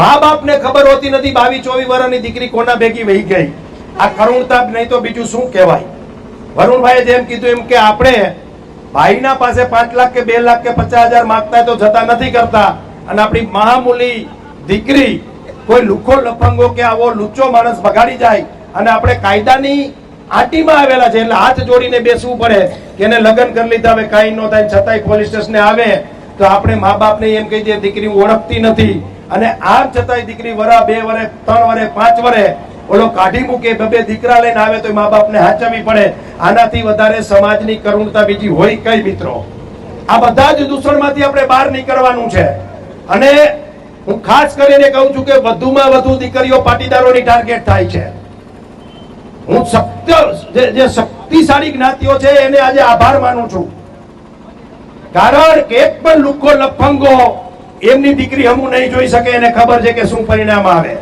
મા બાપ ને ખબર હોતી નથી 22-24 વર્ષની દીકરી કોના ભેગી વહી ગઈ. આ કરુણતા નહીં તો બીજું શું કહેવાય. વરુણભાઈએ જેમ કીધું એમ કે આપણે ભાઈના પાસે 5 લાખ કે 2 લાખ કે 50,000 માંગતા તો જતા નથી કરતા, અને આપણી મહામૂલી દીકરી કોઈ લુખો લફંગો કે આવો લુચ્ચો માણસ બગાડી જાય અને આપણે કાયદાની આટીમાં આવેલા છે એટલે હાથ જોડીને બેસવું પડે કે એને લગ્ન કરી લીધા, હવે કાંઈ ન થાય છતાંય પોલીસ સ્ટેશને આવે તો આપણે મા બાપને એમ કહી દઈએ દીકરી ઓળખતી નથી, અને આમ છતાંય દીકરી વરા 2 વર્ષ 3 વર્ષ 5 વર્ષ ઓલો કાઢી મૂકે, 2 દીકરા લઈને આવે તો મા બાપને હાચવવી પડે. આનાથી વધારે સમાજની કરુણતા બીજી હોય કઈ મિત્રો? આ બધા જ દૂષણમાંથી આપણે બહાર નીકળવાનું છે. અને હું ખાસ કરીને કહું છું કે વધુમાં વધુ દીકરીઓ પાટીદારોની ટાર્ગેટ થાય છે. હું જે શક્તિશાળી જ્ઞાતિઓ છે એને આજે આભાર માનું છું, કારણ કે એક પણ લુખ્ખો લફંગો એમની દીકરી હમું નહીં જોઈ શકે, એને ખબર છે કે શું પરિણામ આવે.